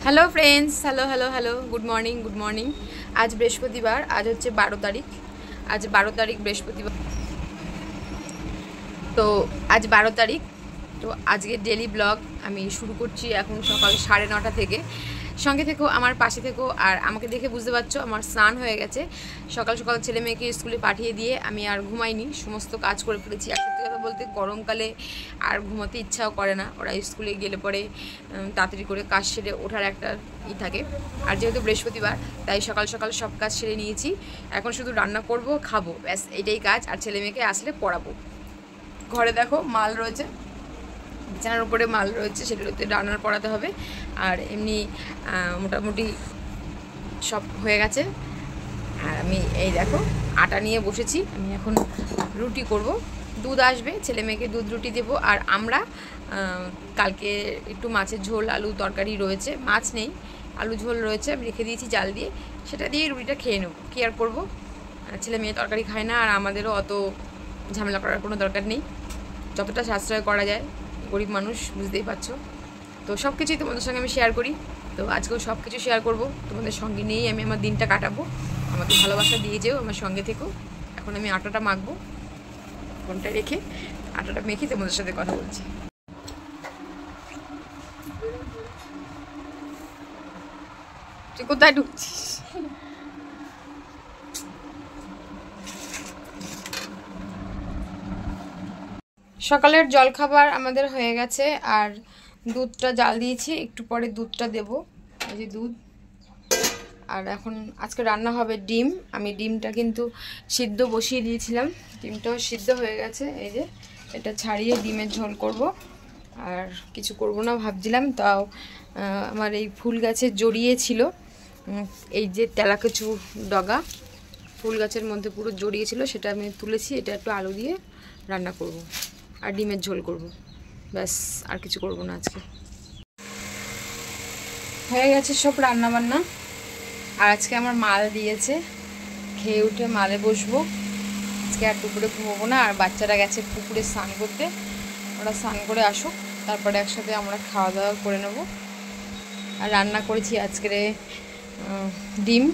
Hello friends hello hello hello good morning आज बृहस्पतिवार आज होच्छे 12 तारीख आज 12 तारीख बृहस्पतिवार तो आज 12 तारीख तो आज के डेली ब्लग आमी शुरू करছি এখন সকাল 9:30 থেকে সঙ্গে থেকো আমার পাশে থেকো আর আমাকে দেখে বুঝতে পারছো আমার স্নান হয়ে গেছে সকাল সকাল ছেলে মেয়েকে স্কুলে পাঠিয়ে দিয়ে আমি আর ঘুমাইনি সমস্ত কাজ করে ফেলেছি সত্যি কথা বলতে গরমকালে আর ঘুমাতে ইচ্ছাও করে না ওরা স্কুলে গেলে পরে তাড়াতাড়ি করে কাজ সেরে ওঠার একটা থাকে আর যেহেতু বৃহস্পতিবার তাই সকাল সকাল সব কাজ সেরে নিয়েছি এখন শুধু রান্না করব খাবো ব্যাস এটাই কাজ আর ছেলে মেয়েকে আসলে পড়াবো ঘরে দেখো মাল রয়েছে বিছানার উপরে মাল রয়েছে সেগুলোতে রান্নার পড়াতে হবে আর এমনি মোটামুটি সব হয়ে গেছে আর আমি এই দেখো আটা নিয়ে বসেছি আমি এখন রুটি করব দুধ আসবে ছেলে মেয়েকে দুধ রুটি দেবো আর আমরা কালকে একটু মাছের ঝোল আলু তরকারি রয়েছে মাছ নেই আলু ঝোল রয়েছে আমি রেখে দিয়েছি জাল দিয়ে সেটা দিয়ে রুটিটা খেয়ে নেবো কী আর করবো ছেলে মেয়ে তরকারি খায় না আর আমাদেরও অত ঝামেলা করার কোনো দরকার নেই যতটা সাশ্রয় করা যায় গরিব মানুষ বুঝতেই পারছো তো সব কিছুই তোমাদের সঙ্গে আমি শেয়ার করি তো আজকেও সব কিছু শেয়ার করবো তোমাদের সঙ্গে নিয়েই আমি আমার দিনটা কাটাবো আমাকে ভালোবাসা দিয়ে যেও আমার সঙ্গে থেকো এখন আমি আটাটা মাখবো ফোনটা রেখে আটাটা মেখে তোমাদের সাথে কথা বলছি তুই কোথায় ঢুকছিস সকালের জলখাবার আমাদের হয়ে গেছে আর দুধটা জাল দিয়েছি একটু পরে দুধটা দেব এই যে দুধ আর এখন আজকে রান্না হবে ডিম আমি ডিমটা কিন্তু সিদ্ধ বসিয়ে দিয়েছিলাম ডিমটাও সিদ্ধ হয়ে গেছে এই যে এটা ছাড়িয়ে ডিমের ঝোল করব আর কিছু করব না ভাবছিলাম তাও আমার এই ফুল গাছে জড়িয়েছিল এই যে তেলাকুচু ডগা ফুল গাছের মধ্যে পুরো জড়িয়েছিল সেটা আমি তুলেছি এটা একটু আলু দিয়ে রান্না করব আর ডিমের ঝোল করব ব্যাস আর কিছু করব না আজকে হয়ে গেছে সব রান্না বান্না আর আজকে আমার মাল দিয়েছে খেয়ে উঠে মালে বসবো আজকে আর দুপুরে ঘুমোবো না আর বাচ্চারা গেছে পুকুরে স্নান করতে ওরা স্নান করে আসুক তারপরে একসাথে আমরা খাওয়া দাওয়া করে নেব আর রান্না করেছি আজকের ডিম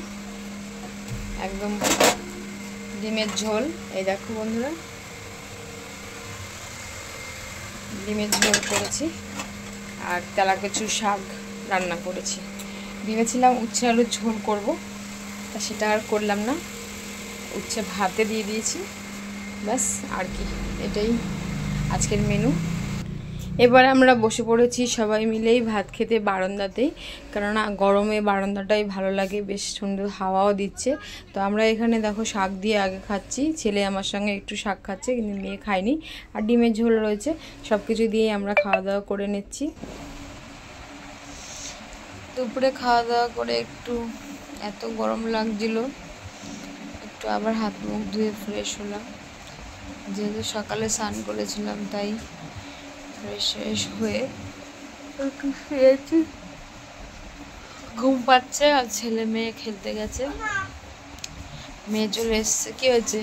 একদম ডিমের ঝোল এই দেখো বন্ধুরা ডিমের ঝোল করেছি আর তেলাকুচু শাক রান্না করেছি ভেবেছিলাম উচ্ছে আলুর ঝোল করব তা সেটা আর করলাম না উচ্ছে ভাতে দিয়ে দিয়েছি ব্যাস আর কি এটাই আজকের মেনু এবার আমরা বসে পড়েছি সবাই মিলেই ভাত খেতে বারান্দাতেই কেননা গরমে বারান্দাটাই ভালো লাগে বেশ সুন্দর হাওয়াও দিচ্ছে তো আমরা এখানে দেখো শাক দিয়ে আগে খাচ্ছি ছেলে আমার সঙ্গে একটু শাক খাচ্ছে কিন্তু মেয়ে খায়নি আর ডিমের ঝোল রয়েছে সব কিছু দিয়ে আমরা খাওয়া দাওয়া করে নিচ্ছি দুপুরে খাওয়া দাওয়া করে একটু এত গরম লাগছিল একটু আবার হাত মুখ ধুয়ে ফ্রেশ হলাম যেহেতু সকালে স্নান করেছিলাম তাই ফ্রেশ হয়ে একটু শুয়েছি ঘুম পাচ্ছে আর ছেলে মেয়ে খেলতে গেছে মেয়ে চলে এসছে কি হয়েছে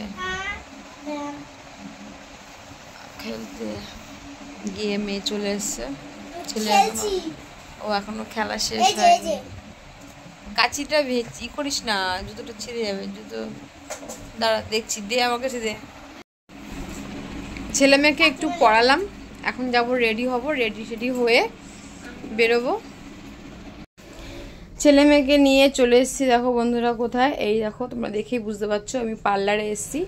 খেলতে গিয়ে মেয়ে চলে এসছে ছেলে ও এখনো খেলা শেষ হয়নি কাঁচিটা ভেজি করিস না জুতোটা ছিঁড়ে যাবে জুতো দাঁড়া দেখছি দে আমাকে দে ছেলে মেয়েকে একটু পড়ালাম এখন যাব রেডি হব রেডি হয়ে বেরোবো ছেলে মেয়েকে নিয়ে চলে এসেছি দেখো বন্ধুরা কোথায় এই দেখো তোমরা দেখেই বুঝতে পারছো আমি পার্লারে এসেছি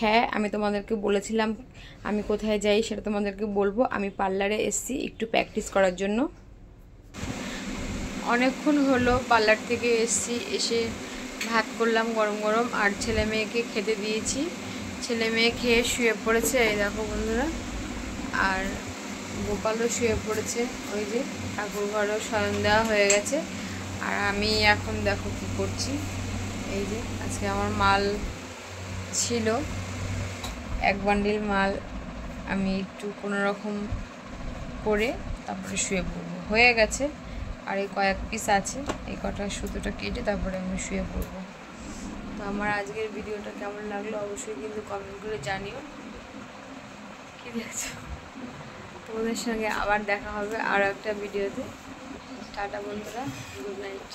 হ্যাঁ আমি তোমাদেরকে বলেছিলাম আমি কোথায় যাই সেটা তোমাদেরকে বলবো আমি পার্লারে এসেছি একটু প্র্যাকটিস করার জন্য অনেকক্ষণ হলো পার্লার থেকে এসেছি এসে ভাত করলাম গরম গরম আর ছেলে মেয়েকে খেতে দিয়েছি ছেলে মেয়ে খেয়ে শুয়ে পড়েছে এই দেখো বন্ধুরা আর গোপালও শুয়ে পড়েছে ওই যে ঠাকুর ঘরও শয়ন দেওয়া হয়ে গেছে আর আমি এখন দেখো কি করছি এই যে আজকে আমার মাল ছিল এক বান্ডিল মাল আমি একটু কোনোরকম করে তারপরে শুয়ে পড়বো হয়ে গেছে আর এই কয়েক পিস আছে এই কটা সুতোটা কেটে তারপরে আমি শুয়ে পড়বো তো আমার আজকের ভিডিওটা কেমন লাগলো অবশ্যই কিন্তু কমেন্ট করে জানিও কি দেখছো তোমাদের সঙ্গে আবার দেখা হবে আরও একটা ভিডিওতে টাটা বন্ধুরা, গুড নাইট।